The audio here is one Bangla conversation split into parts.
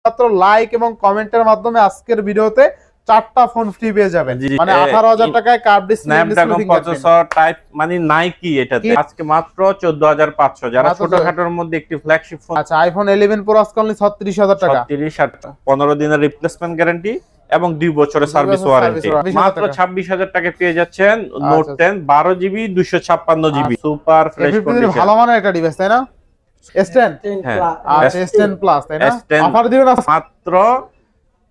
মাত্র লাইক এবং কমেন্টের মাধ্যমে আজকের ভিডিওতে 4টা ফোন ফ্রি পেয়ে যাবেন। মানে 18,000 টাকায় curve display Snapdragon processor type মানে নাই কি এটাতে আজকে মাত্র 14,500 যারা ছোটখাটোর মধ্যে একটি ফ্ল্যাগশিপ ফোন। আচ্ছা আইফোন 11 প্রো আজকে অনলি 36,000 টাকা, 15 দিনের রিপ্লেসমেন্ট গ্যারান্টি এবং 2 বছরের সার্ভিস ওয়ারেন্টি। মাত্র 26,000 টাকা পেয়ে যাচ্ছেন note 10 12 GB 256 GB super fresh condition. ভালো মানের একটা ডিভাইস তাই না? S10 আচ্ছা S10 প্লাস তাই না? অফার দিবেন মাত্র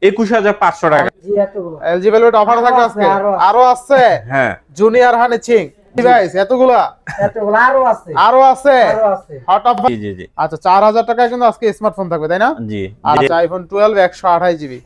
21,500 টাকা। এলজি ভেলভেট অফার থাকবে আজকে আরো আছে। হ্যাঁ জুনিয়র হানিচিং ডিভাইস এতগুলা আরো আছে হট অফ। জি জি আচ্ছা 4,000 টাকায় কিন্তু আজকে স্মার্টফোন থাকবে তাই না? জি। আচ্ছা iPhone 12 128 GB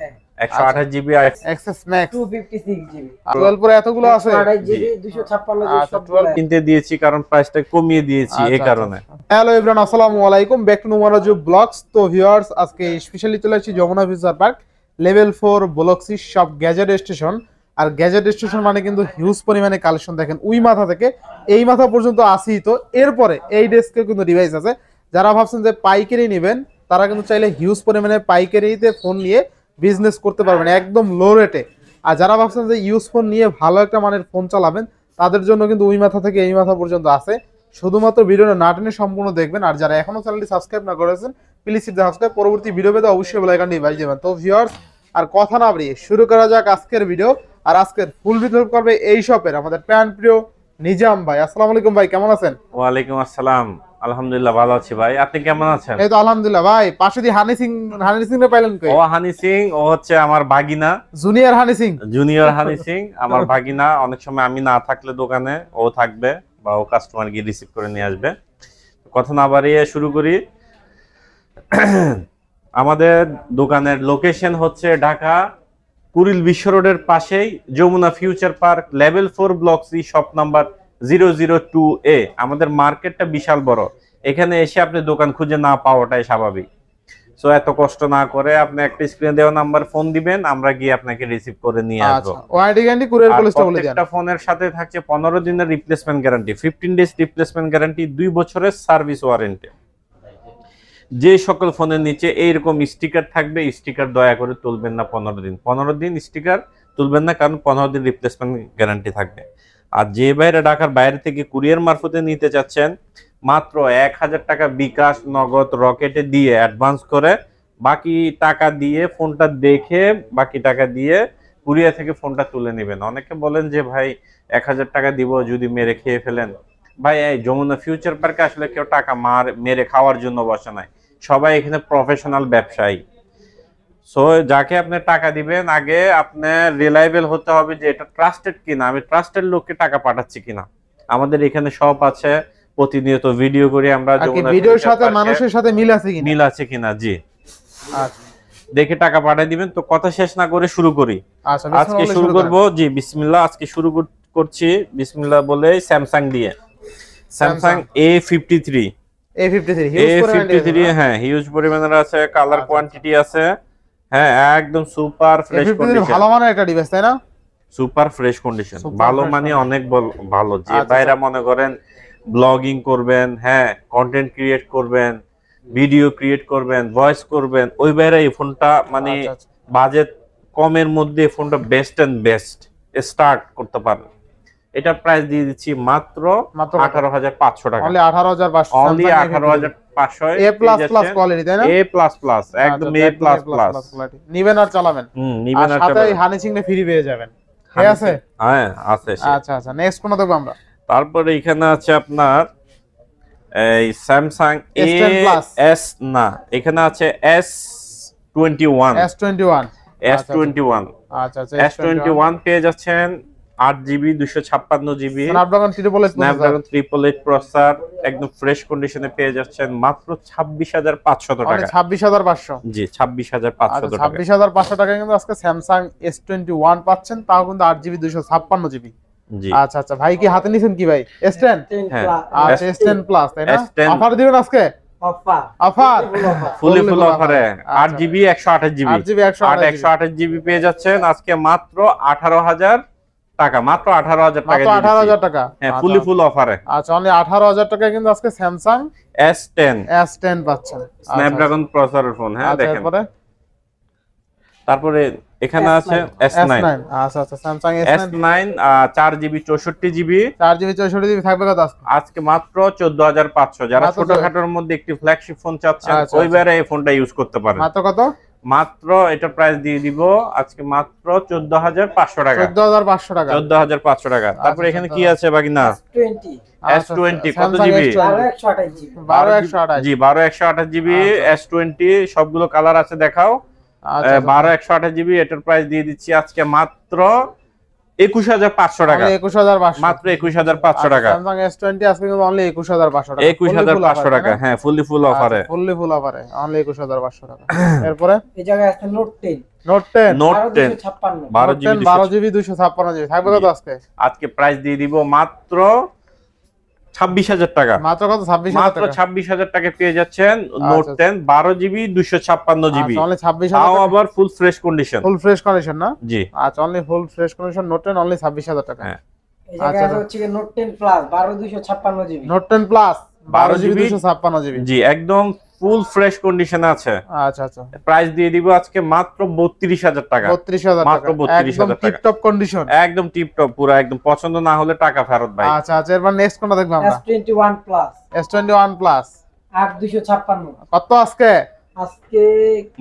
128 GB XS Max 256 GB 12 pro এতগুলো আছে 128 জিবি 256 জিবি সব কিনতে দিয়েছি কারণ প্রাইসটা কমিয়ে দিয়েছি এই কারণে। হ্যালো এভরিওয়ান আসসালামু আলাইকুম ব্যাক টু নুমারাজু ব্লগস। তো ভিউয়ার্স আজকে স্পেশালি চলে আসছি Jamuna Future Park level 4 block C সব গ্যাজেট স্টেশন। আর গ্যাজেট স্টেশন মানে কিন্তু হিউজ পরিমাণে কালেকশন দেখেন ওই মাথা থেকে এই মাথা পর্যন্ত আসি। তো এরপরে এই ডেস্কে কিন্তু ডিভাইস আছে। যারা ভাবছেন যে পাইকারি নেবেন তারা কিন্তু চাইলে হিউজ পরিমাণে পাইকারিতে ফোন নিয়ে বিজনেস করতে পারবেন একদম লো রেটে। আর যারা ভাবছেন যে ইউজ ফোন নিয়ে ভালো একটা মানের ফোন চালাবেন তাদের জন্য কিন্তু ওই মাথা থেকে এই মাথা পর্যন্ত আছে। শুধুমাত্র ভিডিওটা না টেনে সম্পূর্ণ দেখবেন। আর যারা এখনো চ্যানেলটি সাবস্ক্রাইব না করেছেন প্লিজ হিট দ্য সাবস্ক্রাইব, পরবর্তী ভিডিও পেতে অবশ্যই বেল আইকনটি বাজিয়ে দেবেন। তো ভিউয়ার্স আর কথা না বাড়িয়ে শুরু করা যাক আজকের ভিডিও। আর আজকের ফুল ভিডিও করবে এই শপের আমাদের প্যান প্রিয় নিজাম ভাই। আসসালামু আলাইকুম ভাই, কেমন আছেন? ওয়ালাইকুম আসসালাম, আলহামদুলিল্লাহ ভালো আছি ভাই, আপনি কেমন আছেন? এই তো আলহামদুলিল্লাহ ভাই। পাশে দিয়ে হানি সিং এর পাইলেন কই? ও হানি সিং ও হচ্ছে আমার ভাগিনা, জুনিয়র হানি সিং আমার ভাগিনা। অনেক সময় আমি না থাকলে দোকানে ও থাকবে বা ও কাস্টমার গিয়ে রিসিভ করে নিয়ে আসবে। কথা না বাড়িয়ে শুরু করি। আমাদের দোকানের লোকেশন হচ্ছে ঢাকা কুড়িল বিশ্ব রোডের পাশেই Jamuna Future Park level 4 block C shop number 002A। আমাদের মার্কেটটা বিশাল বড়, এখানে এসে আপনি দোকান খুঁজে না পাওয়াটাই স্বাভাবিক। সো এত কষ্ট না করে আপনি একটা স্ক্রিনে দেওয়া নাম্বার ফোন দিবেন, আমরা গিয়ে আপনাকে রিসিভ করে নিয়ে আসবো। ওয়ারেন্টি গ্যারান্টি কুরিয়ার পলিসিটা বলে দেন। একটা ফোনের সাথে থাকছে 15 দিনের replacement guarantee, 15 days replacement guarantee, 2 বছরের সার্ভিস ওয়ারেন্টি। যে সকল ফোনের নিচে এইরকম স্টিকার থাকবে, স্টিকার দয়া করে তুলবেন না 15 দিন স্টিকার তুলবেন না, কারণ 15 দিন রিপ্লেসমেন্ট গ্যারান্টি থাকবে। আর যে বাইরে ঢাকার বাইরে থেকে কুরিয়ার মারফতে নিতে চাচ্ছেন মাত্র 1,000 টাকা বিকাশ নগদ রকেটে দিয়ে অ্যাডভান্স করে বাকি টাকা দিয়ে ফোনটা দেখে বাকি টাকা দিয়ে কুরিয়ার থেকে ফোনটা তুলে নেবেন। অনেকে বলেন যে ভাই 1,000 টাকা দিব যদি মেরে খেয়ে ফেলেন। ভাই এই যমুনা ফিউচার পার্কে আসলে কেউ টাকা মেরে খাওয়ার জন্য বসে নাই, সবাই এখানে প্রফেশনাল ব্যবসায়ী। সো যাকে আপনি টাকা দিবেন আগে আপনার রিলায়েবল হতে হবে যে এটা ট্রাস্টেড কিনা, আমি ট্রাস্টেড লোককে টাকা পাঠাচ্ছি কিনা। আমাদের এখানে সব আছে, প্রতিনিয়ত ভিডিও করি আমরা, ভিডিওর সাথে মানুষের সাথে মিল আছে কিনা জি দেখে টাকা পাঠিয়ে দিবেন। তো কথা শেষ না করে শুরু করি। আজকে শুরু করব জি বিসমিল্লাহ। আজকে শুরু করছি বিসমিল্লাহ বলে স্যামসাং দিয়ে। স্যামসাং A53 হ্যাঁ হিউজ পরিমাণের আছে, কালার কোয়ান্টিটি আছে। হ্যাঁ একদম সুপার ফ্রেশ কন্ডিশন, ভালো মানের একটা ডিভাইস তাই না? সুপার ফ্রেশ কন্ডিশন, ভালো মানে অনেক ভালো। যে বাইরে মনে করেন ব্লগিং করবেন, হ্যাঁ কন্টেন্ট ক্রিয়েট করবেন, ভিডিও ক্রিয়েট করবেন, ভয়েস করবেন, ওই বাইরে এই ফোনটা মানে বাজেট কমের মধ্যে ফোনটা বেস্ট এন্ড বেস্ট স্টার্ট করতে পারবেন। এটা প্রাইস দিয়ে দিচ্ছি মাত্র 18,500 টাকা। অনলি 18,500, অনলি 18,500 এ প্লাস প্লাস কোয়ালিটি তাই না? এ প্লাস প্লাস একদম এ প্লাস প্লাস নিবেন আর চালাবেন। নিবেন আর সাথে হানি সিং ফ্রি পেয়ে যাবেন। ঠিক আছে? হ্যাঁ আছে। আচ্ছা আচ্ছা নেক্সট কোন দেখব আমরা? তারপরে এখানে আছে আপনার এই স্যামসাং S না, এখানে আছে S21 S21 আচ্ছা আচ্ছা S21 পেয়ে যাচ্ছেন 8GB 256GB স্ন্যাপড্রাগন 888 প্রসেসর, একদম ফ্রেশ কন্ডিশনে পেয়ে যাচ্ছেন মাত্র 26,500 টাকা। 26,500 জি 26,500 টাকা। 26,500 টাকা কিন্তু আজকে স্যামসাং S21 পাচ্ছেন, তাও কিন্তু 8GB 256GB। জি আচ্ছা আচ্ছা ভাই কি হাতে নিছেন কি ভাই? S10 হ্যাঁ আচ্ছা S10 প্লাস তাই না? অফার দিবেন আজকে? অফার ফুল অফারে 8GB 128GB পেয়ে যাচ্ছেন আজকে মাত্র 18,000 টাকা, মাত্র 18,000 টাকা, 18,000 টাকা হ্যাঁ ফুল অফারে। আচ্ছা অনলি 18,000 টাকা কিন্তু আজকে স্যামসাং S10 পাচ্ছেন, স্ন্যাপড্রাগন প্রসেসরের ফোন। হ্যাঁ দেখেন তারপরে এখানে আছে S9 আচ্ছা আচ্ছা Samsung S9 4GB 64GB 4GB 64GB থাকবে কত আজকে? আজকে মাত্র 14500। যারা মাত্র ছোটখাটোর মধ্যে একটি ফ্ল্যাগশিপ ফোন চাচ্ছেন আচ্ছা, ওইবারে এই ফোনটা ইউজ করতে পারেন। মাত্র কত? মাত্র এটা প্রাইস দিয়ে দিব আজকে মাত্র 14500 টাকা। 14500 টাকা। 14500 টাকা। তারপরে এখানে কি আছে বাকি না? S20 কত জিবি? 12128 জি 12128GB S20 সবগুলো কালার আছে দেখাও। 12128GB এটার প্রাইস দিয়ে দিচ্ছি আজকে মাত্র 21500 টাকা। 21500 মাত্র 21500 টাকা। স্যামসাং S20 আজকে কিন্তু অনলি 21500 টাকা। 21500 টাকা, হ্যাঁ ফুললি ফুল অফারে। ফুললি ফুল অফারে অনলি 21500 টাকা। এরপরে এই জায়গায় আছে note 10 note 10 note 10 1256 12GB 256GB থাকবে কত আজকে? আজকে প্রাইস দিয়ে দিব মাত্র 26000 টাকা। মাত্র কত? 26000 মাত্র টাকা। 26000 টাকা পেয়ে যাচ্ছেন নোট 10 12GB 256GB। অনলি 26000 তাও টাকা। আবার full fresh condition. Full fresh condition না? জি আচ্ছা only full fresh condition note 10 only 26000 টাকা। হ্যাঁ। এই জায়গায় আছে হচ্ছে note 10 plus 12256GB note 10 plus 12GB 256GB। জি একদম ফুল ফ্রেশ কন্ডিশনে আছে। আচ্ছা আচ্ছা প্রাইস দিয়ে দিব আজকে মাত্র 32000 টাকা। 32000 মাত্র টাকা। 32000 একদম টাকা। Tip top condition. একদম টিপ টপ পুরো একদম পছন্দ না হলে টাকা ফেরত ভাই। আচ্ছা আচ্ছা এরপর নেক্সট কোনটা দেখব আমরা? S21 প্লাস S21 প্লাস 8256 কত আজকে? আজকে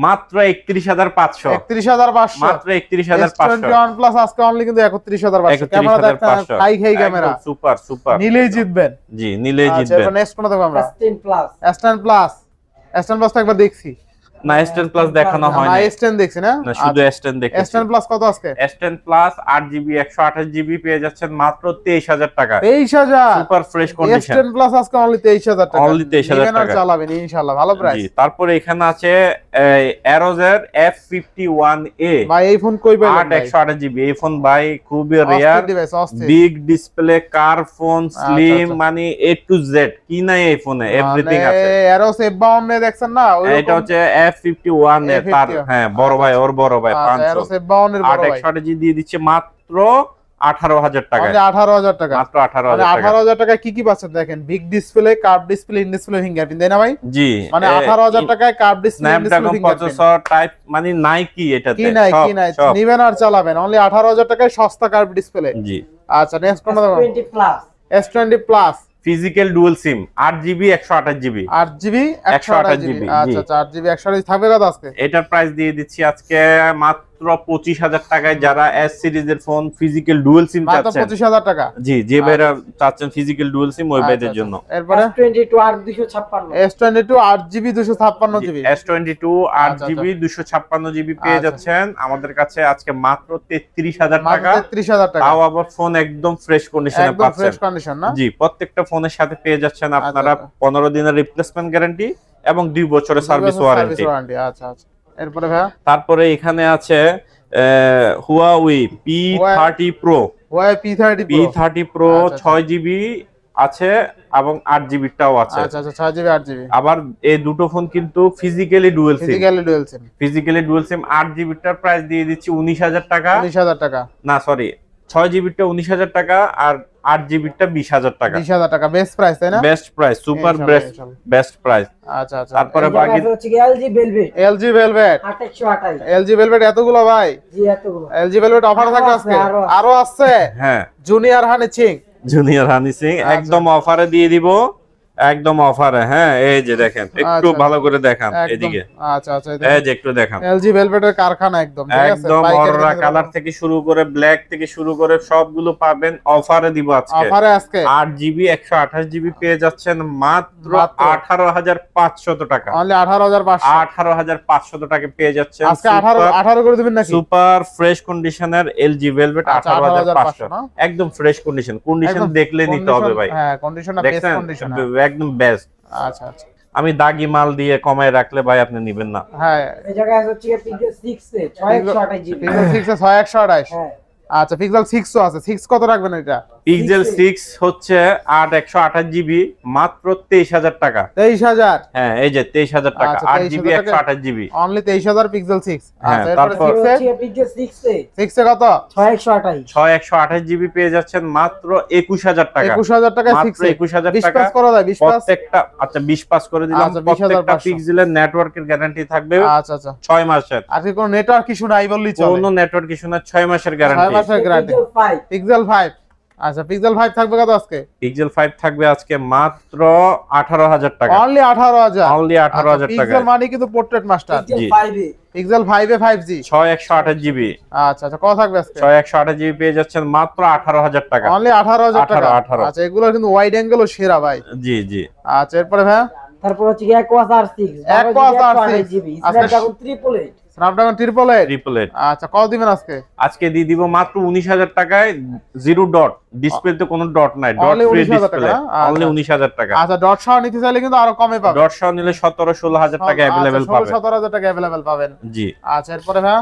মাত্র 31500। 31500 মাত্র 31500। S21 প্লাস আজকে অনলি কিন্তু 31500। ক্যামেরা দেখতে 31500 খাই খাই ক্যামেরা। Super super. নিলেই জিতবেন। জি নিলেই আচ্ছা জিতবেন। এরপর নেক্সট কোনটা দেখব আমরা? S10 plus S10 plus S10 plus তো একবার দেখছি না S10 প্লাস দেখানো হয় না না। S10 দেখছি না? না শুধু S10 দেখেছি। S10 প্লাস কত আজকে? S10 প্লাস 8GB 128GB পেয়ে যাচ্ছেন মাত্র 23000 টাকা। 23000 super fresh condition. S10 plus আজকে অনলি 23000 টাকা। Only 23000 নিবেন আর টাকা। চালাবেন ইনশাআল্লাহ ভালো প্রাইস। জি তারপরে এখানে আছে Aerozer F51A ভাই এই ফোন কই পেলেন? 8128GB এই ফোন ভাই খুবই রেয়ার। ডিভাইস অস্থির। বিগ ডিসপ্লে কার ফোন স্লিম আচ্ছা। মানে A to Z কি নাই এই ফোনে এভরিথিং আছে। Aeros F52 দেখছেন না? ওই এটা হচ্ছে F51 এর তার হ্যাঁ বড় ভাই ওর বড় ভাই 500 Aeros F52 এর বড় ভাই 8128G দিয়ে দিচ্ছে মাত্র 18000 টাকা। মানে 18000 টাকা। মাত্র 18000 মানে টাকা। 18000 টাকা কি কি পাচ্ছেন দেখেন big display curve display in display fingerprint তাই না ভাই? জি মানে 18000 টাকায় curve display in display Snapdragon fingerprint processor type মানে নাই কি এটাতে কি নাই কি নাই নিবেন আর চালাবেন অনলি 18000 টাকায় সস্তা কার্ভ ডিসপ্লে। জি আচ্ছা নেক্সট কোনটা দেখো? S20 plus S20 plus physical dual sim 8GB 128GB 8GB 128GB আচ্ছা আচ্ছা 8GB 128GB থাকবে কত আজকে? এটার প্রাইস দিয়ে দিচ্ছি আজকে মাত্র 25000 টাকায়। যারা S সিরিজের ফোন ফিজিক্যাল ডুয়াল সিম মাত্র চাচ্ছেন 25000 টাকা। জি যে ভাইরা চাচ্ছেন ফিজিক্যাল ডুয়াল সিম ওই ভাইদের জন্য। এরপরে S22 8256 S22 8GB 256GB S22 8GB 256GB পেয়ে যাচ্ছেন আমাদের কাছে আজকে মাত্র 33000 টাকা। 33000 টাকা তাও আবার ফোন একদম ফ্রেশ কন্ডিশনে একদম পাচ্ছেন। ফ্রেশ কন্ডিশন না? জি প্রত্যেকটা ফোনের সাথে পেয়ে যাচ্ছেন আপনারা আচ্ছা। 15 দিনের রিপ্লেসমেন্ট গ্যারান্টি এবং 2 বছরের সার্ভিস ওয়ারেন্টি। আচ্ছা আচ্ছা এরপরে ভাই তারপরে এখানে আছে Huawei P30 Pro Huawei P30 Pro P30 Pro আচ্ছা, 6GB আছে এবং 8GB টাও আছে। আচ্ছা আচ্ছা 6GB 8GB আবার এই দুটো ফোন কিন্তু physically dual SIM. Physically dual SIM physically dual sim 8GB টার প্রাইস দিয়ে দিচ্ছি 19000 টাকা। 19000 টাকা না সরি 6GB টা 19000 টাকা আর 8GB টা 20000 টাকা। 20000 টাকা বেস্ট প্রাইস তাই না? বেস্ট প্রাইস সুপার ইনশাআল্লাহ। Best price. আচ্ছা আচ্ছা তারপরে এই বাকি জায়গায় হচ্ছে কি LG Velvet LG Velvet 2828 LG Velvet এতগুলো ভাই জি এতগুলো LG Velvet অফার আরো থাকবে আছে, আজকে আরো আছে। আরো আছে হ্যাঁ জুনিয়র হানি সিং জুনিয়র হানি সিং একদম অফারে দিয়ে দিব একদম অফারে। হ্যাঁ এই যে দেখেন একটু আচ্ছা। ভালো করে দেখান একদম এদিকে আচ্ছা আচ্ছা এই যে একটু দেখান LG Velvet এর কারখানা একদম ঠিক আছে একদম অররা কালার থেকে শুরু করে ব্ল্যাক থেকে শুরু করে সবগুলো পাবেন অফারে দিব আজকে। অফারে আজকে 8GB 128GB পেয়ে যাচ্ছেন মাত্র 18500 টাকা। অনলি 18500 18500 টাকা পেয়ে যাচ্ছেন আজকে 18 করে দিবেন নাকি? সুপার ফ্রেশ কন্ডিশনের LG Velvet আচ্ছা, 18500 না? একদম ফ্রেশ কন্ডিশন একদম দেখলে নিতে হবে ভাই। হ্যাঁ কন্ডিশনটা বেস্ট দেখছেন কন্ডিশন একদম বেস্ট। আচ্ছা আচ্ছা আমি দাগি মাল দিয়ে কমায় রাখলে ভাই আপনি নেবেন না। হ্যাঁ এই জায়গায় হচ্ছে কি Pixel 6 এ 6128GB Pixel 6 এ 6128 হ্যাঁ আচ্ছা Pixel 6 ও আছে 6 কত রাখবেন এটা? পিক্সেল 6 হচ্ছে 128 জিবি মাত্র 23000 টাকা। 23000? হ্যাঁ এই যে 23000 টাকা, আচ্ছা, 8 জিবি 23,000 128 জিবি অনলি 23000 পিক্সেল 6। হ্যাঁ, আচ্ছা এরপরে তারপর 6 এ পিক্সেল 6 এ 6 এ কত? 6128 128 জিবি পেয়ে যাচ্ছেন মাত্র 21000 টাকা। 21000 টাকায় 6 মাত্র এ 21000 20 টাকা পাস করা যায়? 20 পাস? প্রত্যেকটা আচ্ছা 20 পাস করে দিলাম। আচ্ছা, 20,500 প্রত্যেকটা পিক্সেলের নেটওয়ার্কের গ্যারান্টি থাকবে আচ্ছা আচ্ছা 6 মাসের। আজকে কোনো নেটওয়ার্ক ইস্যু নাই বললি চলে? কোনো নেটওয়ার্ক ইস্যু না, 6 মাসের 6 গ্যারান্টি। মাসের গ্যারান্টি। Pixel 5 pixel 5? আচ্ছা পিক্সেল 5 থাকবে কত আজকে? পিক্সেল 5 থাকবে আজকে মাত্র 18000 টাকা। অনলি 18000? অনলি 18000 টাকা। পিক্সেল মানে কিন্তু পোর্ট্রেট মাস্টার। পিক্সেল জি। 5 এ পিক্সেল 5 এ 5G 6128 জিবি। আচ্ছা আচ্ছা কত থাকবে আজকে? 6128 জিবি পেয়ে যাচ্ছেন মাত্র 18000 টাকা। অনলি 18000 টাকা। 18। আচ্ছা এগুলো কিন্তু ওয়াইড অ্যাঙ্গেলও সেরা ভাই। জি জি। আচ্ছা এরপরে ভাই তারপর হচ্ছে কি Aquos R6 Aquos R6 GB আজকে স্ন্যাপড্রাগন 888 স্ন্যাপড্রাগন 888? ট্রিপল এইট আচ্ছা কত দিবেন আজকে? আজকে দিয়ে দিব মাত্র 19000 টাকায়, জিরো ডট ডিসপ্লেতে কোনো ডট নাই, ডট Only ফ্রি 19,000 টাকা ডিসপ্লে। না? আচ্ছা। অনলি 19000 টাকা। আচ্ছা ডট সহ নিতে চাইলে কিন্তু আরো কমে পাবেন। ডট সহ নিলে 17-16000 টাকা अवेलेबल পাবেন। 17,000 টাকা अवेलेबल পাবেন। জি। আচ্ছা এরপরে ভাই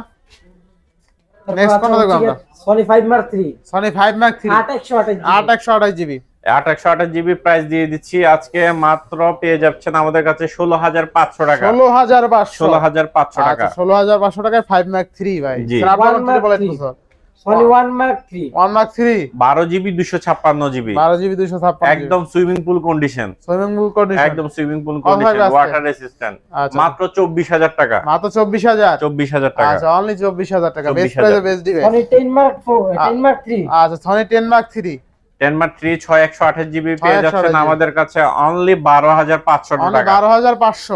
নেক্সট কোন দেখব আমরা? Sony 5 Mark 3 Sony 5 Mark 3 8128 GB 128 GB price দিয়ে দিচ্ছি আজকে মাত্র পেয়ে যাচ্ছেন আমাদের কাছে 16500 টাকা। 16500? 16500 টাকা। আচ্ছা 16500 টাকায় 5 Mark 3 ভাই। জি। Snapdragon 1 Mark 888 Sony 1 Mark 3 1 Mark 3 12 GB 256 GB 12 GB 256 একদম swimming pool condition. Swimming pool condition একদম সুইমিং পুল কত কন্ডিশন, থাকবে আজকে? Water resistant. আচ্ছা। মাত্র 24000 টাকা। মাত্র 24000? 24000 টাকা। আচ্ছা অনলি 24000 টাকা। বেস্ট 24,000 প্রাইসে বেস্ট দিবে। Sony 10 Mark 4 10 Mark 3 আচ্ছা Sony 10 Mark 3 10 মার্ক 3 6128 জিবি পেয়ে 6128 যাচ্ছেন জিবি। আমাদের কাছে অনলি 12500 অনলি টাকা। 12500?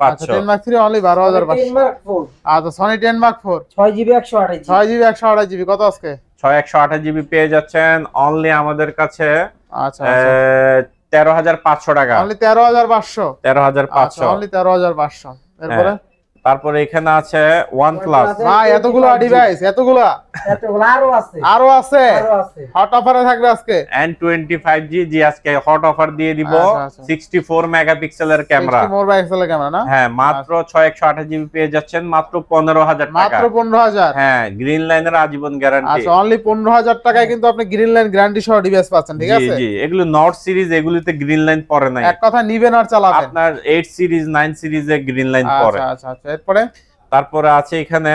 আচ্ছা 12500 10 Mark 3 অনলি 10 12500। Mark 4 আচ্ছা Sony 10 Mark 4 6 GB 128 6 GB 128 GB কত আজকে? 6128 জিবি পেয়ে যাচ্ছেন অনলি আমাদের কাছে আচ্ছা আচ্ছা 13500 টাকা। অনলি 13500? 13500 আচ্ছা অনলি 13500। এরপরে তারপরে এখানে আছে OnePlus। ভাই এতগুলো ডিভাইস এতগুলো এতগুলো আরো আছে আরো আছে? আরো আছে হট অফারে থাকবে আজকে? N25G জি আজকে হট অফার দিয়ে দিব। আচ্ছা, আচ্ছা। 64 মেগাপিক্সেলের ক্যামেরা। 64 মেগাপিক্সেলের ক্যামেরা না? হ্যাঁ মাত্র 6128 জিবি পেয়ে যাচ্ছেন মাত্র 15000 টাকা। মাত্র 15000? হ্যাঁ গ্রিন লাইনের আজীবন গ্যারান্টি। আচ্ছা অনলি 15000 টাকায় কিন্তু আপনি গ্রিন লাইন গ্যারান্টি সহ ডিভাইস পাচ্ছেন ঠিক জি আছে? জি এগুলো নট সিরিজ, এগুলিতে গ্রিন লাইন পড়ে নাই। এক কথা নিবেন আর চালাবেন। আপনার 8 সিরিজ 9 সিরিজে গ্রিন লাইন পড়ে। আচ্ছা আচ্ছা আচ্ছা এরপরে তারপরে আছে এখানে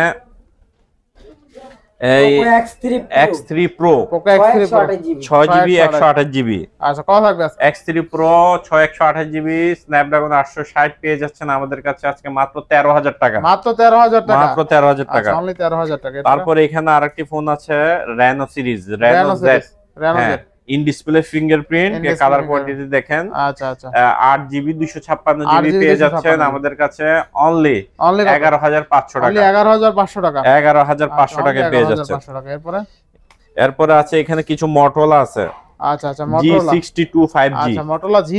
এই Poco X3 Pro X3 Pro Poco X3 Pro 128 GB 6 GB 128 GB. আচ্ছা কত থাকবে আজকে? X3 Pro 6128 জিবি স্ন্যাপড্রাগন 860 পেয়ে যাচ্ছেন আমাদের কাছে আজকে মাত্র 13000 টাকা। মাত্র 13000 টাকা? মাত্র 13000 টাকা। আচ্ছা অনলি 13000 টাকা। তারপরে এখানে আরেকটি ফোন আছে Reno series, Reno Reno Z। series, Reno Z। In display fingerprint, In display colour fingerprint। Quantity দেখেন। আচ্ছা আচ্ছা 8 জিবি 256 8 জিবি GB পেয়ে যাচ্ছেন 256 আমাদের কাছে অনলি অনলি 11500 অনলি টাকা। 11500 টাকা? 11500 টাকা পেয়ে যাচ্ছেন। 11500 টাকা। এরপরে এরপরে আছে এখানে কিছু Motorola আছে আচ্ছা আচ্ছা Motorola G62 5G। আচ্ছা Motorola G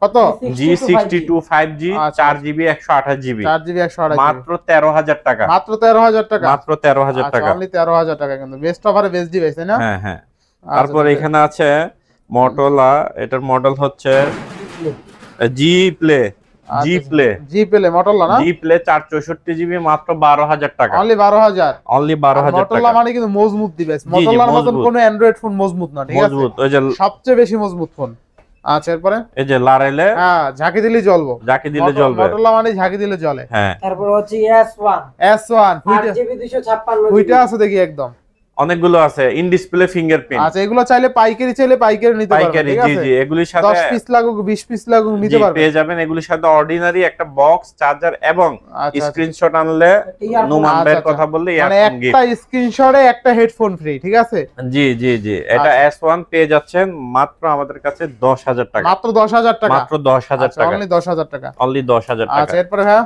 কত? G62 5G আচ্ছা। 4 জিবি 128 জিবি 4 জিবি 128 মাত্র 13000 টাকা। মাত্র 13000 টাকা? মাত্র 13000 আচ্ছা টাকা। অনলি 13000 টাকা কিন্তু বেস্ট অফারে বেস্ট ডিভাইস তাই না? হ্যাঁ হ্যাঁ। আচ্ছা, তারপরে ঠিক আছে। এখানে আছে Motorola, এটার মডেল হচ্ছে G Play। G Play জি প্লে Motorola না? G Play 464 জিবি মাত্র 12000 টাকা। অনলি 12000? অনলি 12000 Motorola টাকা। মানে কিন্তু মজবুত ডিভাইস। Motorola মতন মজবুত। কোনো অ্যান্ড্রয়েড ফোন মজবুত না ঠিক আছে? মজবুত ওই যে সবচেয়ে বেশি মজবুত ফোন। আচ্ছা এরপরে এই যে লারেলে হ্যাঁ ঝাঁকি দিলেই জ্বলবো। যাকে দিলে জ্বলবে। Motorola মানে ঝাঁকি দিলে জ্বলে। হ্যাঁ তারপর হচ্ছে S1 S1 8 জিবি 256 ওইটা আছে দেখি একদম। অনেকগুলো আছে ইন ডিসপ্লে ফিঙ্গারপ্রিন্ট। আচ্ছা এগুলো চাইলে পাইকারি চাইলে পাইকারি নিতে পারবেন পাইকারি ঠিক জি আছে? জি এগুলির সাথে 10 পিস লাগুক 20 পিস লাগুক জি নিতে পারবেন। পেয়ে যাবেন। এগুলির সাথে অর্ডিনারি একটা বক্স, চার্জার এবং আচ্ছা, স্ক্রিনশট আনলে Earphone। নুমান ভাইয়ের আচ্ছা, কথা বললে মানে ইয়ারফোন একটা স্ক্রিনশটে একটা হেডফোন ফ্রি ঠিক আছে? জি জি জি এটা S1 পেয়ে যাচ্ছেন মাত্র আমাদের কাছে 10000 টাকা। মাত্র 10000 টাকা? মাত্র 10000 আচ্ছা টাকা। অনলি 10000 টাকা। অনলি 10000 টাকা। আচ্ছা এরপরে হ্যাঁ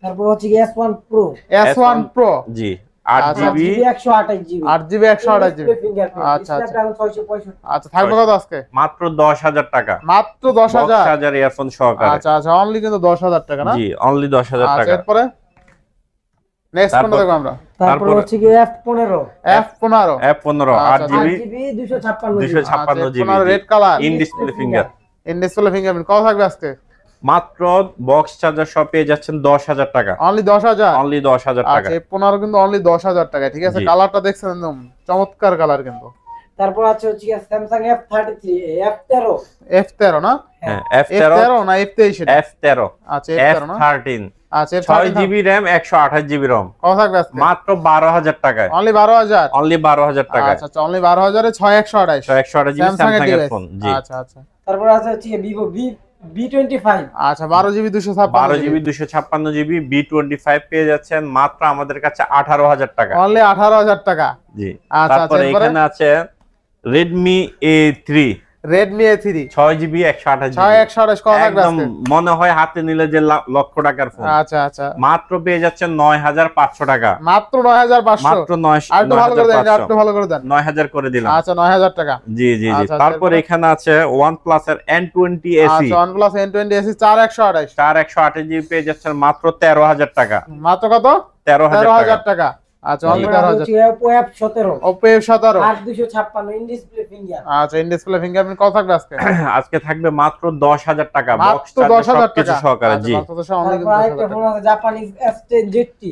তারপর হচ্ছে S1 Pro S1 Pro জি 8 আচ্ছা, জিবি 128 জিবি 8 জিবি 128 জিবি আচ্ছা আচ্ছা, আচ্ছা। স্ন্যাপড্রাগন 665 আচ্ছা থাকবে কত আজকে? মাত্র 10000 টাকা। মাত্র 10000? চার্জার ইয়ারফোন সহকারে। আচ্ছা আচ্ছা অনলি কিন্তু 10000 টাকা না? জি অনলি 10000 আচ্ছা টাকা। এরপরে নেক্সট কোনটা তারপর- দেখব আমরা? তারপর হচ্ছে F15 F15 F15 8 আচ্ছা, GB 8 GB 256 256 GB red colour in display finger. In display fingerprint কত থাকবে আজকে? মাত্র বক্স চার্জার সব পেয়ে যাচ্ছেন 10000 টাকা। অনলি 10000? অনলি 10000 টাকা। আচ্ছা F15 কিন্তু অনলি 10000 টাকা ঠিক আছে? জি। কালারটা দেখছেন একদম চমৎকার কালার কিন্তু। তারপর আছে হচ্ছে স্যামসাং F33 F13 F13 না? হ্যাঁ F13 না F23 এটা? F13 আচ্ছা F13 না? F13 আচ্ছা 6 F13 GB RAM 128 GB ROM কত থাকবে আজকে? মাত্র 12000 টাকায়। অনলি 12000? অনলি 12000 টাকায়। আচ্ছা অনলি 12000 এ 6128 128 জিবি স্যামসাং এর ফোন। জি আচ্ছা আচ্ছা। তারপর আছে হচ্ছে Vivo B25 আচ্ছা 12 জিবি 256 12 জিবি 256 জিবি B25 পেয়ে যাচ্ছেন মাত্র আমাদের কাছে 18000 টাকা। অনলি 18000 টাকা। জি আচ্ছা তারপরে এখানে আছে Redmi A3 Redmi A3 6 GB 128 GB 6128 কত থাকবে একদম আজকে? মনে হয় হাতে নিলে যে লক্ষ টাকার ফোন। আচ্ছা আচ্ছা মাত্র পেয়ে যাচ্ছেন 9500 টাকা। মাত্র 9500? মাত্র আর একটু ভালো করে দেন, আর একটু ভালো করে দেন। 9000 করে দিলাম। আচ্ছা 9000 টাকা। জি জি জি আচ্ছা, তারপর এখানে আছে OnePlus এর N20 SE আচ্ছা OnePlus N20 SE 4128 4128 জিবি পেয়ে যাচ্ছেন মাত্র 13000 টাকা। মাত্র কত? 13000 টাকা। টাকা। আচ্ছা অনলি তারপর 13000। হচ্ছে Oppo F17 Oppo F17 8256 in display finger. আচ্ছা ইন ডিসপ্লে ফিঙ্গারপ্রিন্ট কত থাকবে আজকে? আজকে থাকবে মাত্র 10000 টাকা বক্স মাত্র 10000 কিছু টাকা সহকারে। জি মাত্র 10000 অনলি তারপর আরেকটা 10000 ফোন টাকা। আছে জাপানিজ S10 ZT।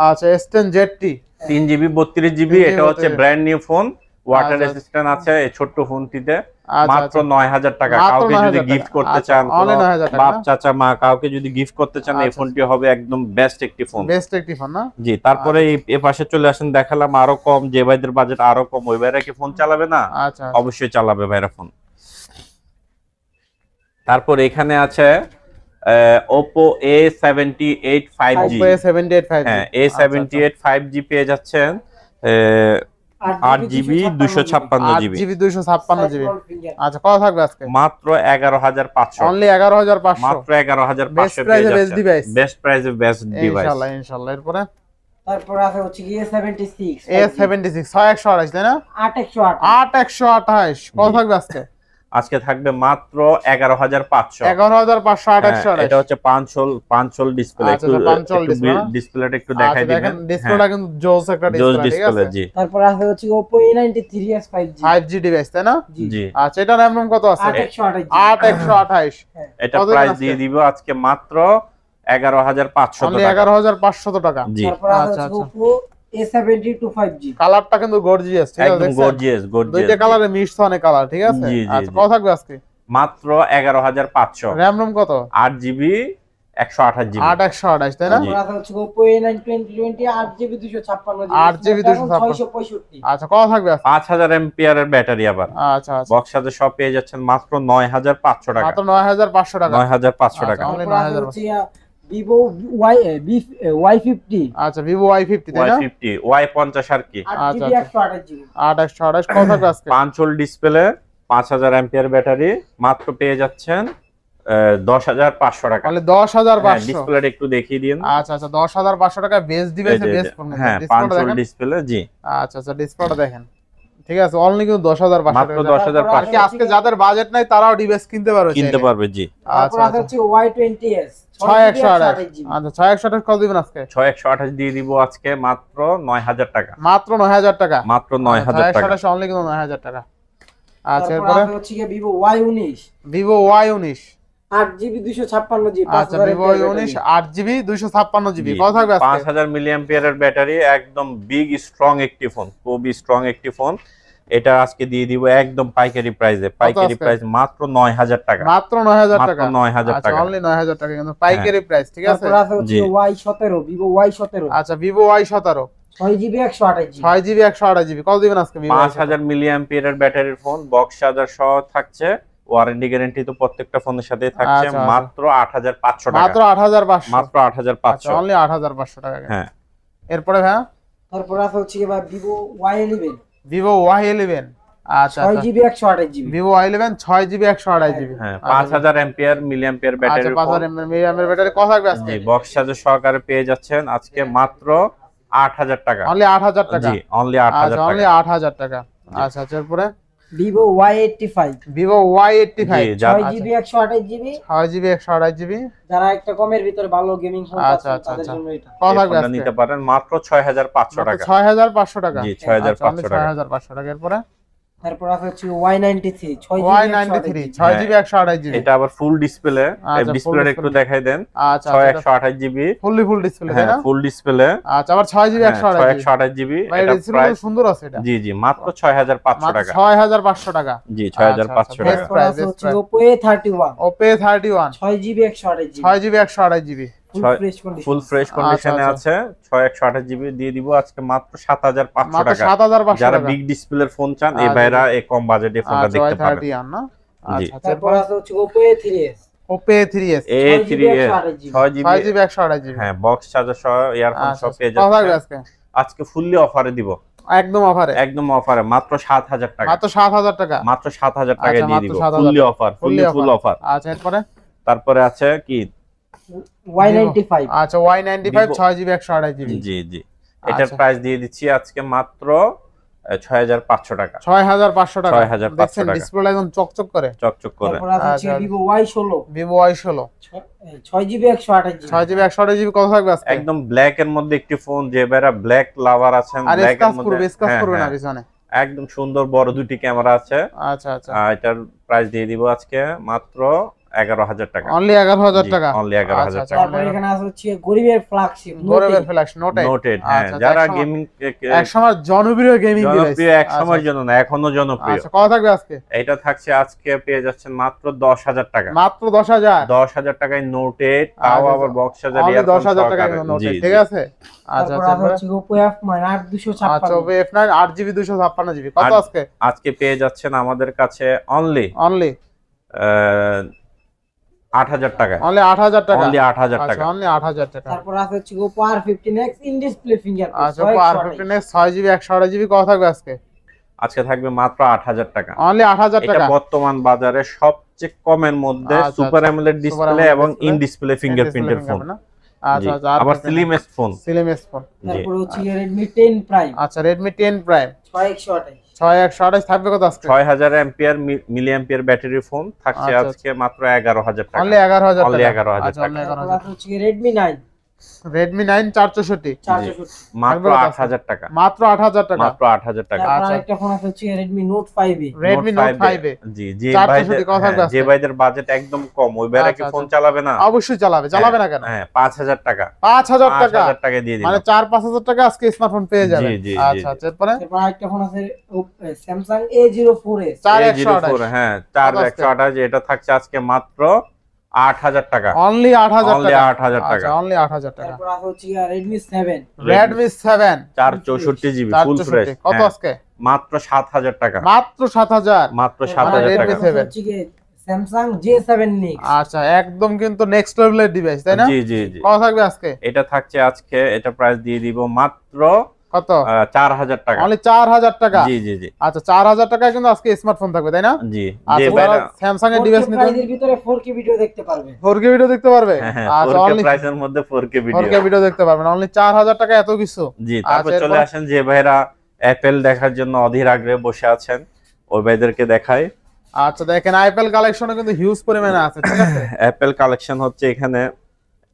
আচ্ছা S10 ZT 3 জিবি 32 জিবি 3 এটা হচ্ছে 32 ব্র্যান্ড নিউ ফোন। ওয়াটার আচ্ছা, রেসিস্ট্যান্ট আছে এই ছোট্ট ফোনটিতে। আচ্ছা, মাত্র আচ্ছা। 9000 টাকা। মাত্র কাউকে যদি 9000 গিফট টাকা। করতে আচ্ছা, চান, only কোনো 9000 টাকা বাপ না? চাচা মা কাউকে যদি গিফট করতে চান এই আচ্ছা, ফোনটি হবে একদম বেস্ট একটি ফোন। বেস্ট একটি ফোন না? জি তারপরে এই পাশে চলে আসেন, দেখালাম আরো কম, যে ভাইদের বাজেট আরো কম ওই ভাইরা কি ফোন চালাবে না? আচ্ছা অবশ্যই চালাবে ভাইরা ফোন। তারপর এখানে আছে Oppo A78 5G। Oppo A78 5G হ্যাঁ A78 5G পেয়ে যাচ্ছেন 8GB 256GB 8GB 256GB। আচ্ছা কত থাকবে আজকে? মাত্র 11500। অনলি 11500 মাত্র 11500 বেস্ট পেয়ে প্রাইসে বেস্ট যাচ্ছেন। ডিভাইস। বেস্ট প্রাইসে বেস্ট ডিভাইস। ইনশাআল্লাহ ইনশাআল্লাহ। এরপরে তারপর আছে হচ্ছে A76 A76 6128 তাই না? 8128 8128 কত থাকবে আজকে? আজকে থাকবে মাত্র 11500। 11500 হ্যাঁ, এটা হচ্ছে পাঁচল ডিসপ্লে। আচ্ছা, পাঁচল display না? ডিসপ্লেটা একটু আচ্ছা দেখাই দেখেন দিবেন। ডিসপ্লেটা কিন্তু জোস একটা জোস ডিসপ্লে, ঠিক ডিসপ্লে। আছে? জি তারপর আছে হচ্ছে Oppo A93s 5G 5G device তাই না? জি আচ্ছা এটা RAM ROM কত আছে? 8128 8128 এটা কত দিন প্রাইস আজকে? দিয়ে দিব আজকে মাত্র 11500 অনলি টাকা। 11500 টাকা। জি তারপর আছে আচ্ছা, হচ্ছে আচ্ছা। Oppo A72 5G কালারটা কিন্তু গর্জিয়াস, ঠিক আছে? একদম দেখছেন? গর্জিয়াস দুইটা কালারে মিক্স অনেক কালার, ঠিক আছে? জি, জি, আচ্ছা জি। কত থাকবে আজকে? মাত্র 11500। RAM ROM কত? 8GB 128GB 8128 তাই না? জি। তারপর আছে হচ্ছে Oppo A9 8GB 256GB 8GB 256 665। আচ্ছা কত থাকবে আজকে? 5000 এর ব্যাটারি আবার। আচ্ছা আচ্ছা বক্স সাথে সব পেয়ে যাচ্ছেন মাত্র 9500 টাকা। মাত্র 9500 টাকা। 9500 টাকা। only তারপর আছে 9000 হচ্ছে Vivo Y50 আচ্ছা Vivo Y50 তাই না? Y50 Y50 আর কি 8GB আচ্ছা। 128GB 8128 কত থাকবে আজকে? পাঁচল ডিসপ্লে 5000 এর ব্যাটারি মাত্র পেয়ে যাচ্ছেন 10500 টাকা। তাহলে 10500। ডিসপ্লেটা একটু দেখিয়ে দিন। আচ্ছা আচ্ছা 10500 টাকা বেস ডিভাইসে বেস ফোন। হ্যাঁ ডিসপ্লেটা পাঁচল দেখেন। ডিসপ্লে। জি আচ্ছা আচ্ছা ডিসপ্লেটা দেখেন, ঠিক আছে? অনলি কিন্তু 10500 মাত্র টাকা। 10500 আর কি আজকে যাদের বাজেট নাই তারাও ডিভাইস কিনতে পারবে, কিনতে চাইলে। পারবে। জি তারপর আচ্ছা আছে আচ্ছা হচ্ছে Y20s 6128 আচ্ছা 6128 কত দিবেন আজকে? 6128 দিয়ে দিব আজকে মাত্র 9000 টাকা। মাত্র 9000 টাকা। মাত্র 9000 টাকা। 6128 অনলি কিন্তু 9000 টাকা। আচ্ছা তারপর এরপরে আছে হচ্ছে Vivo Y19 Vivo Y19 8GB 256GB আচ্ছা Vivo Y19 8GB 256GB জি, কত থাকবে আজকে? 5000 এর ব্যাটারি একদম বিগ স্ট্রং একটি ফোন, খুবই স্ট্রং একটি ফোন। এটা আজকে দিয়ে দিব একদম পাইকারি প্রাইসে। পাইকারি আজকে? প্রাইস মাত্র 9000 টাকা। মাত্র 9000 মাত্র টাকা। 9000 আচ্ছা টাকা। অনলি 9000 টাকা কিন্তু পাইকারি প্রাইস, ঠিক আছে? তারপর আছে হচ্ছে জি। Y17 Vivo Y17 আচ্ছা Vivo Y17 6GB 128GB 6GB 128GB কত দিবেন আজকে? Vivo 5000 এর ব্যাটারির ফোন, বক্স চার্জার সহ থাকছে, ওয়ারেন্টি গ্যারান্টি তো প্রত্যেকটা ফোনের সাথেই থাকছে। আচ্ছা, আচ্ছা। মাত্র 8500 টাকা। মাত্র 8500 মাত্র 8500। অনলি 8500 টাকা। হ্যাঁ এরপরে ভাই তারপর আছে হচ্ছে Vivo Y11 Vivo Y11 আচ্ছা 6GB 128GB Vivo Y11 6GB 128GB হ্যাঁ 5000 এর ব্যাটারির আচ্ছা ফোন। 5000 mAh ব্যাটারি কত থাকবে আজকে? জি বক্স চার্জার সহকারে পেয়ে যাচ্ছেন আজকে মাত্র 8000 টাকা। অনলি 8000 টাকা। জি অনলি আচ্ছা 8000 অনলি টাকা। 8000 টাকা। আচ্ছা আচ্ছা এরপরে Vivo Y85 Vivo Y85 জি, যা- 6GB 128GB 6GB 128GB যারা একটা কমের ভিতরে ভালো গেমিং ফোন আচ্ছা, চাচ্ছেন আচ্ছা, তাদের আচ্ছা। জন্য এটা কত এই থাকবে ফোনটা আজকে? নিতে পারেন মাত্র 6500 টাকা। 6500 টাকা। জি আচ্ছা, 6500 only টাকা। 6500 টাকা। এরপরে তারপর আছে হচ্ছে Y93 Y93 6GB 128GB। এটা আবার ফুল ডিসপ্লে, আচ্ছা, ডিসপ্লেটা একটু দেখাই দেন। আচ্ছা 6128GB ফুল ডিসপ্লে, তাই হ্যাঁ না? Full display. আচ্ছা আবার 6GB 128GB। 6128GB। ভাই এটা ডিসপ্লে প্রাইস সুন্দর আছে এটা। জি জি মাত্র 6500 টাকা। 6500 টাকা। জি 6500 টাকা। তারপর আছে হচ্ছে Oppo A31 Oppo A31 6GB 128GB 6GB 128GB full fresh condition. Full fresh কন্ডিশনে আছে। 6128GB দিয়ে দিব আজকে মাত্র 7500 মাত্র টাকা। 7500 যারা টাকা। বিগ ডিসপ্লের ফোন চান এই আচ্ছা, ভাইরা এই কম বাজেটে ফোনটা আচ্ছা দেখতে পাবেন। Y31 না? জি। আচ্ছা তারপর আছে হচ্ছে Oppo A3s Oppo A3s A3 6GB 6GB 128GB। হ্যাঁ বক্স চার্জার সহ ইয়ারফোন আচ্ছা, সব পেয়ে কত থাকবে যাবেন। আজকে? আজকে ফুললি অফারে দিব। একদম অফারে। একদম অফারে মাত্র 7000 টাকা। মাত্র 7000 টাকা। মাত্র 7000 টাকা আচ্ছা, দিয়ে মাত্র দিব 7000 ফুললি অফার, ফুল অফার। আচ্ছা এরপরে? তারপরে আছে কি Y95 আচ্ছা Y95 Vivo। 6GB 128GB। জি জি এটার আচ্ছা। প্রাইস দিয়ে দিচ্ছি আজকে মাত্র 6500 টাকা। 6500 টাকা। 6500 দেখছেন টাকা। ডিসপ্লে একদম চকচক করে। চকচক করে। তারপর আছে হচ্ছে আচ্ছা। Vivo Y16 Vivo Y16 6GB 128GB 6GB 128GB কত থাকবে আজকে? একদম ব্ল্যাক এর মধ্যে একটি ফোন, যে বেরা ব্ল্যাক লাভার আছেন আর ব্ল্যাক এর স্কাচ মধ্যে করবে না হ্যাঁ, পিছনে। একদম সুন্দর বড় দুটি ক্যামেরা আছে। আচ্ছা আচ্ছা এটার প্রাইস দিয়ে দিব আজকে মাত্র 11000 টাকা। অনলি 11000 টাকা। অনলি 11000 টাকা। তারপর এখানে আছে হচ্ছে গরিবের ফ্ল্যাগশিপ গরিবের ফ্ল্যাশ নোটে। নোটেড হ্যাঁ আচ্ছা, যারা একসময়- গেমিং একসময় জনপ্রিয় গেমিং ডিভাইস। জনপ্রিয় এক সময়ের জন্য না এখনো জনপ্রিয়। আচ্ছা কত থাকবে আজকে? এটা থাকছে আজকে পেয়ে যাচ্ছেন মাত্র 10000 টাকা। মাত্র 10000। 10000 টাকায় নোটেড, তাও আচ্ছা, আবার বক্স চার্জার অনলি ইয়ারফোন 10000 টাকা সহকারে। নোটে, জি ঠিক জি। আছে? আচ্ছা তারপর আচ্ছা আছে হচ্ছে Oppo F9 আচ্ছা 8256 Oppo F9 8GB 256GB কত আর- আজকে? আজকে পেয়ে যাচ্ছেন আমাদের কাছে অনলি অনলি 8000 টাকা। অনলি 8000 টাকা। অনলি 8000 আচ্ছা টাকা। অনলি 8000 টাকা। তারপর আছে হচ্ছে Oppo R15X in display fingerprint আচ্ছা Oppo R15X 6GB 128GB কত থাকবে আজকে? আজকে থাকবে মাত্র 8000 টাকা। অনলি 8000 এটা টাকা। বর্তমান বাজারে সবচেয়ে কমের মধ্যে আচ্ছা, সুপার আচ্ছা। অ্যামোলেড Super ডিসপ্লে AMOLED এবং display, ইন ডিসপ্লে ফিঙ্গারপ্রিন্টের ফোন। আচ্ছা আচ্ছা আবার স্লিমেস্ট ফোন। সিলিমেস ফোন। জি তারপর হচ্ছে Redmi 10 Prime আচ্ছা Redmi 10 Prime 6128 6128 থাকবে কত আজকে? 6000 ampere milli ampere battery phone থাকছে আচ্ছা, আজকে মাত্র 11000 টাকা। অনলি 11000 Only টাকা। 11,000 আচ্ছা অনলি টাকা। তারপর 11000। আছে হচ্ছে Redmi 9 Redmi 9 464 464 মাত্র থাকবে কত আজকে? 8000 টাকা। মাত্র 8000 টাকা। মাত্র 8000 টাকা। তারপর আচ্ছা। আরেকটা ফোন আছে হচ্ছে Redmi Note 5e Redmi Note 5 এ জি যে 464 ভাইদের কথা হ্যাঁ, থাকবে যে আজকে। ভাইদের বাজেট একদম কম ওই ভাইরা কি আচ্ছা, ফোন আচ্ছা। চালাবে না? অবশ্যই চালাবে না কেন? হ্যাঁ 5000 টাকা। 5000 টাকা 5000 টাকা দিয়ে দিন। মানে 4-5000 টাকা আজকে স্মার্টফোন পেয়ে যাবে। জি, জি, জি। আচ্ছা আচ্ছা এরপরে তারপর আরেকটা ফোন আছে Samsung A04s 4128 হ্যাঁ কত আজকে? 4128 এটা থাকছে আজকে মাত্র 8000 টাকা। অনলি 8000 Only টাকা। 8000 টাকা। আচ্ছা অনলি 8000 টাকা। তারপর আছে হচ্ছে Redmi 7 Redmi 7 464 GB full fresh 464 কত আজকে? মাত্র 7000 টাকা। মাত্র 7000। মাত্র তারপর 7000 Redmi টাকা। 7 হচ্ছে কি Samsung J7 Nix আচ্ছা একদম কিন্তু নেক্সট লেভেলের ডিভাইস তাই না? জি জি জি কত থাকবে আজকে? এটা থাকছে আজকে এটা প্রাইস দিয়ে দিব মাত্র কত? 4000 টাকা। অনলি 4000 টাকা। জি জি জি আচ্ছা 4000 টাকায় কিন্তু আজকে স্মার্টফোন থাকবে তাই না? জি যে আচ্ছা ভাইরা স্যামসাং এর 4K ডিভাইস নিতে প্রাইজের ভিতরে 4K ভিডিও দেখতে পারবেন 4K ভিডিও দেখতে পারবে। হ্যাঁ আচ্ছা 4K অনলি প্রাইসের মধ্যে 4K 4K ভিডিও। ভিডিও দেখতে পারবেন অনলি 4000 টাকা এত কিছু। জি তারপর আচ্ছা, চলে এরপর? আসেন যে ভাইরা অ্যাপেল দেখার জন্য অধীর আগ্রহে বসে আছেন ওই ভাইদেরকে দেখাই। আচ্ছা দেখেন আইপেল কালেকশনে কিন্তু হিউজ পরিমাণে আছে ঠিক আছে? অ্যাপেল কালেকশন হচ্ছে এখানে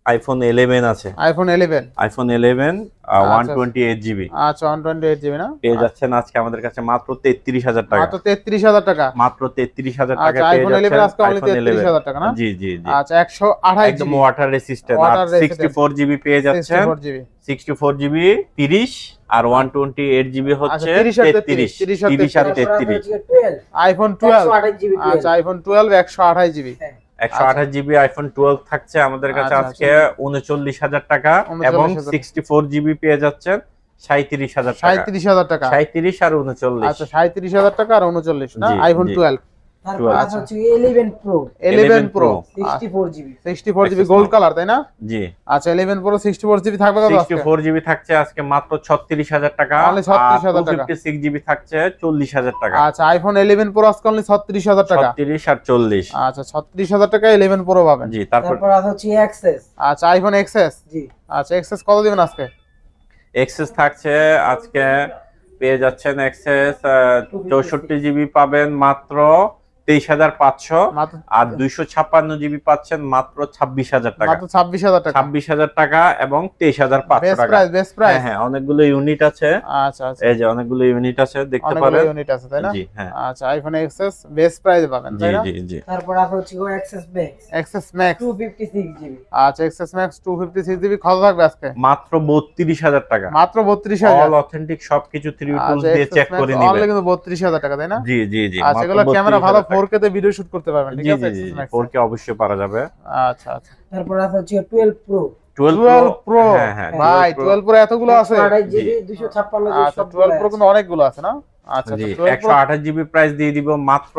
আইফোন 11 আছে। আইফোন 11 আইফোন 11 128 জিবি আচ্ছা 128 জিবি না? পেয়ে যাচ্ছেন আজকে আমাদের কাছে মাত্র 33000 টাকা। মাত্র 33000 টাকা। মাত্র 33000 টাকা আচ্ছা পেয়ে আইফোন 11 যাচ্ছেন আজকে অনলি iPhone 11 33000 টাকা না? জি জি জি আচ্ছা 128 একদম জিবি ওয়াটার রেসিস্ট্যান্ট আর Water resistant। 64 জিবি পেয়ে যাচ্ছেন 64 জিবি 64 জিবি 30 আর 128 জিবি হচ্ছে আচ্ছা, 30 আর 33 33 আর 30 আর তারপর আছে 33 হচ্ছে 12 আইফোন 12 128 জিবি আচ্ছা আইফোন 12 128 জিবি 128 জিবি আইফোন 12 থাকছে আমাদের কাছে আচ্ছা, আজকে 39000 টাকা 39,000 এবং 64 জিবি পেয়ে যাচ্ছেন 37000 টাকা 37000 টাকা 37 আর 39 আচ্ছা 37000 টাকা আর 39 না? জি, আইফোন জি। 12 তারপর আছে হচ্ছে 11 Pro 11 pro 64 GB 64 GB gold colour তাই না? জি আচ্ছা 11 প্রো 64 জিবি থাকবে কত আজকে? 64 জিবি থাকছে আজকে মাত্র 36000 টাকা Only 36,000 টাকা। 56 জিবি থাকছে 40000 টাকা আচ্ছা আইফোন 11 প্রো আজকে অনলি 36000 টাকা 36 আর 40 আচ্ছা 36000 টাকা 11 প্রো পাবেন। জি তারপর তারপর আছে হচ্ছে XS আচ্ছা আইফোন এক্সএস জি আচ্ছা এক্সএস কত দিবেন আজকে? এক্সেস থাকছে আজকে পেয়ে যাচ্ছেন এক্সেস 64 জিবি পাবেন মাত্র 23,500, মাত্র আর 256 জিবি পাচ্ছেন মাত্র 26,000 টাকা। মাত্র 26,000 টাকা। 26,000 টাকা এবং 23,500 বেস্ট টাকা। Price, best price. হ্যাঁ, অনেকগুলো ইউনিট আছে। আচ্ছা আচ্ছা, এই যে অনেকগুলো ইউনিট আছে, দেখতে অনেকগুলো পারেন। ইউনিট আছে তাই না? জি হ্যাঁ। আচ্ছা, আইফোন এক্সএস বেস্ট প্রাইসে পাবেন জি তাই না? জি জি। তারপর আছে হচ্ছে XS Max XS Max 256 GB. আচ্ছা, এক্সএস ম্যাক্স 256 জিবি কত থাকবে আজকে? মাত্র 32,000 টাকা। মাত্র 32,000। অল অথেন্টিক সবকিছু 3 টুলস আচ্ছা, দিয়ে এক্সএস চেক করে ম্যাক্স নিবেন। অনলি কিন্তু 32,000 টাকা তাই না? জি জি জি। আচ্ছা, এগুলো ক্যামেরা ভালো 4K তে ভিডিও শুট করতে পারবেন ঠিক জি আছে? জি জি, এক্সএস ম্যাক্স 4K অবশ্যই পারা যাবে। আচ্ছা আচ্ছা। তারপর আছে হচ্ছে 12 প্রো 12 প্রো হ্যাঁ হ্যাঁ, ভাই 12 Pro। 12 প্রো এতগুলো আছে? 128 জিবি 256 জিবি আচ্ছা, সব 12 প্রো কিন্তু অনেকগুলো আছে না? আচ্ছা জি, আচ্ছা, 12 প্রো 128 জিবি প্রাইস দিয়ে দিব মাত্র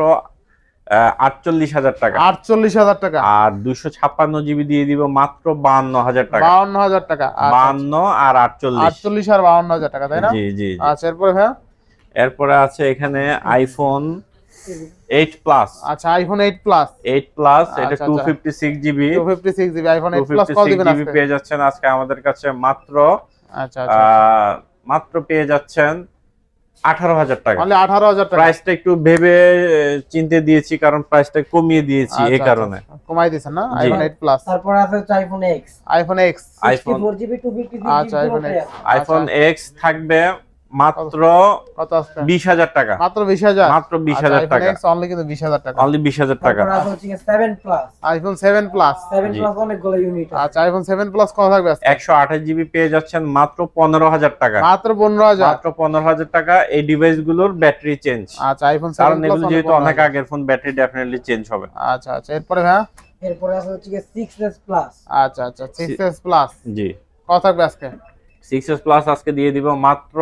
48,000 টাকা। 48,000 টাকা। আর 256 জিবি দিয়ে দিব মাত্র 52,000 টাকা। 52,000 টাকা। 52 আর 48। 48 আর 52,000 টাকা তাই না? জি জি জি। আচ্ছা, এরপরে ভাই এরপরে আছে এখানে আইফোন 8 প্লাস। আচ্ছা, আইফোন 8 প্লাস 8 প্লাস এটা আচ্ছা, 256 জিবি। 256 জিবি আইফোন 8 প্লাস কত 256 দিবেন জিবি আজকে? পেয়ে যাচ্ছেন আজকে আমাদের কাছে মাত্র আচ্ছা আচ্ছা, মাত্র পেয়ে যাচ্ছেন 18,000 টাকা। অনলি 18,000 টাকা। প্রাইসটা একটু ভেবে চিন্তে দিয়েছি, কারণ প্রাইসটা কমিয়ে দিয়েছি এই আচ্ছা, কারণে। আচ্ছা, কমাই দিয়েছেন না? জি। আইফোন 8 প্লাস তারপর আছে হচ্ছে iPhone x iPhone x iPhone 64 GB 256 GB. আচ্ছা, আইফোন X আইফোন এক্স থাকবে মাত্র কত আজকে? 20,000 টাকা। মাত্র 20,000। মাত্র 20,000 আইফোন টাকা। এক্স অনলি কিন্তু 20,000 টাকা। অনলি 20,000 টাকা। তারপর আছে হচ্ছে 7 প্লাস আইফোন 7 প্লাস 7 জি। প্লাস অনেকগুলো ইউনিট আছে। আচ্ছা, আইফোন 7 প্লাস কত থাকবে আজকে? 128 জিবি পেয়ে যাচ্ছেন মাত্র 15,000 টাকা। মাত্র 15,000। মাত্র 15,000 টাকা। এই ডিভাইস গুলোর ব্যাটারি চেঞ্জ, আচ্ছা, আইফোন 7 কারণ প্লাস এগুলো যেহেতু অনেক আগের ফোন, ব্যাটারি ডেফিনেটলি চেঞ্জ হবে। আচ্ছা আচ্ছা, এরপরে ভাই এরপর আছে হচ্ছে 6s প্লাস আচ্ছা আচ্ছা, 6s প্লাস জি। কত থাকবে আজকে? 6s প্লাস আজকে দিয়ে দিব মাত্র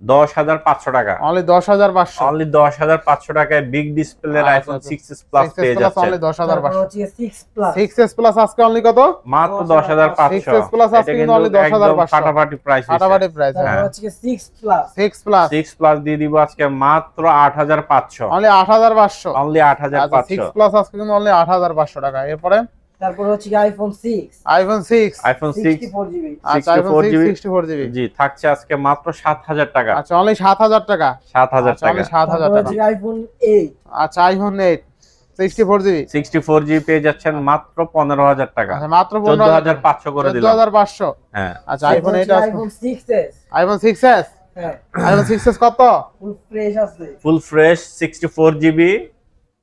10,500 টাকা। অনলি 10,500। অনলি 10,500 টাকায় বিগ ডিসপ্লের আচ্ছা, আইফোন আচ্ছা। 6s প্লাস 6s পেয়ে প্লাস যাচ্ছেন অনলি তারপর 10,500। হচ্ছে 6 প্লাস 6s প্লাস আজকে অনলি কত? মাত্র 10,500। 6s প্লাস আজকে কিন্তু only 10,500 ফাটাফাটি প্রাইস। ফাটাফাটি প্রাইস। তারপর হচ্ছে 6 প্লাস 6 প্লাস 6 প্লাস দিয়ে দিব আজকে মাত্র 8,500। অনলি 8,500। অনলি আচ্ছা, 8,500। 6 প্লাস আজকে কিন্তু অনলি 8,500 টাকা। এরপরে তারপর হচ্ছে আইফোন 6 আইফোন 6 আইফোন 6 64 জিবি আচ্ছা, আইফোন 6 64 64 জিবি জি থাকছে আজকে মাত্র 7,000 টাকা। আচ্ছা, অনলি 7,000 টাকা। 7,000 আচ্ছা, টাকা। অনলি 7,000 তারপর টাকা। হচ্ছে আইফোন 8 আচ্ছা, আইফোন 8 64 জিবি 64 জিবি পেয়ে যাচ্ছেন মাত্র 15,000 টাকা। আচ্ছা, মাত্র 14,500 করে দিলাম। 14,500। হ্যাঁ। আচ্ছা, iPhone 8 iPhone 6s iPhone 6s হ্যাঁ আইফোন 6s কত? ফুল ফ্রেশ আছে ফুল ফ্রেশ 64 জিবি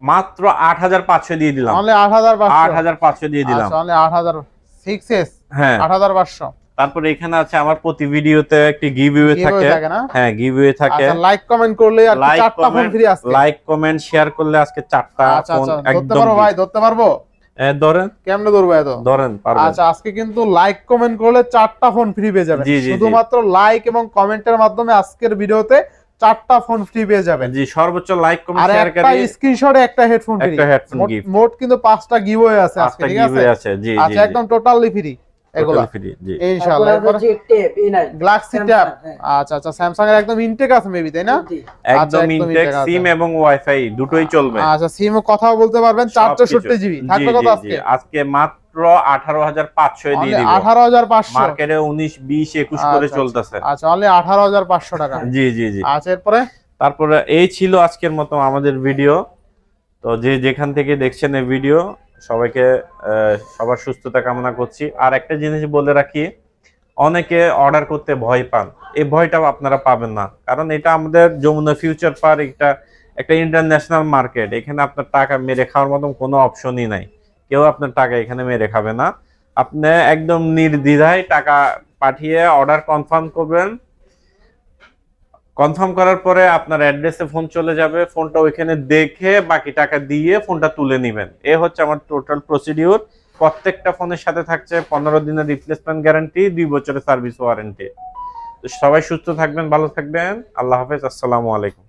মাত্র 8,500 দিয়ে দিলাম। অনলি 8,500। 8,500 দিয়ে দিলাম। আচ্ছা, অনলি 8,000 6s হ্যাঁ। 8,500। তারপরে এখানে আছে আমার প্রতি ভিডিওতে একটি গিভওয়ে Giveaway থাকে। থাকে না? হ্যাঁ, গিভওয়ে থাকে। আচ্ছা, লাইক কমেন্ট করলে আর লাইক চারটা ফোন ফ্রি আছে। লাইক কমেন্ট শেয়ার করলে আজকে 4টা আচ্ছা ফোন আচ্ছা, ধরতে একদম পারবো ভাই? ধরতে পারবো? ধরেন কেমনে ধরবো এত? ধরেন পারবেন। আচ্ছা, আজকে কিন্তু লাইক কমেন্ট করলে 4টা ফোন ফ্রি পেয়ে যাবেন। জি, জি, জি। শুধুমাত্র লাইক এবং কমেন্টের মাধ্যমে আজকের ভিডিওতে 4টা ফোন ফ্রি পেয়ে যাবেন। জি, সর্বোচ্চ লাইক কমেন্ট আর শেয়ার একটা করে স্ক্রিনশটে একটা হেডফোন ফ্রি। একটা হেডফোন গিফট। মোট কিন্তু 5টা গিভওয়ে আছে আজকে, 5টা ঠিক আছে? গিভওয়ে আছে। জি জি আচ্ছা, একদম টোটালি ফ্রি এগুলো ফ্রি। জি ইনশাআল্লাহ। তারপর এরপর হচ্ছে tape A9 Galaxy Samsung, tab. হ্যাঁ। আচ্ছা আচ্ছা, স্যামসাং এর একদম ইনটেক আছে মেবি তাই না? জি। আচ্ছা, একদম একদম ইনটেক intake আছে। সিম এবং ওয়াইফাই দুটোই চলবে। আচ্ছা, সিমও কথাও বলতে পারবেন। 464 জিবি থাকবে কত আজকে? আজকে মাত্র 18,500 দিয়ে অনলি দিব। 18,500। মার্কেটে 19 20 21 করে আচ্ছা, চলতেছে। আচ্ছা, অনলি 18,500 টাকা। জি জি জি। আচ্ছা, এরপরে তারপরে এই ছিল আজকের মতো আমাদের ভিডিও। তো যে যেখান থেকে দেখছেন এই ভিডিও সবাইকে সবার সুস্থতা কামনা করছি। আর একটা জিনিস বলে রাখি, অনেকে অর্ডার করতে ভয় পান, এই ভয়টাও আপনারা পাবেন না, কারণ এটা আমাদের যমুনা ফিউচার পার্ক, একটা ইন্টারন্যাশনাল মার্কেট। এখানে আপনার টাকা মেরে খাওয়ার মতন কোনো অপশনই নাই। কেউ আপনার টাকা এখানে মেরে খাবে না। আপনি একদম নির্দ্বিধায় টাকা পাঠিয়ে অর্ডার কনফার্ম করবেন। কনফার্ম করার পরে আপনার অ্যাড্রেসে ফোন চলে যাবে, ফোনটা ওইখানে দেখে বাকি টাকা দিয়ে ফোনটা তুলে নেবেন। এ হচ্ছে আমার টোটাল প্রসিডিউর। প্রত্যেকটা ফোনের সাথে থাকছে 15 দিনের রিপ্লেসমেন্ট গ্যারান্টি, 2 বছরের সার্ভিস ওয়ারেন্টি। তো সবাই সুস্থ থাকবেন, ভালো থাকবেন। আল্লাহ হাফেজ, আসসালামু আলাইকুম।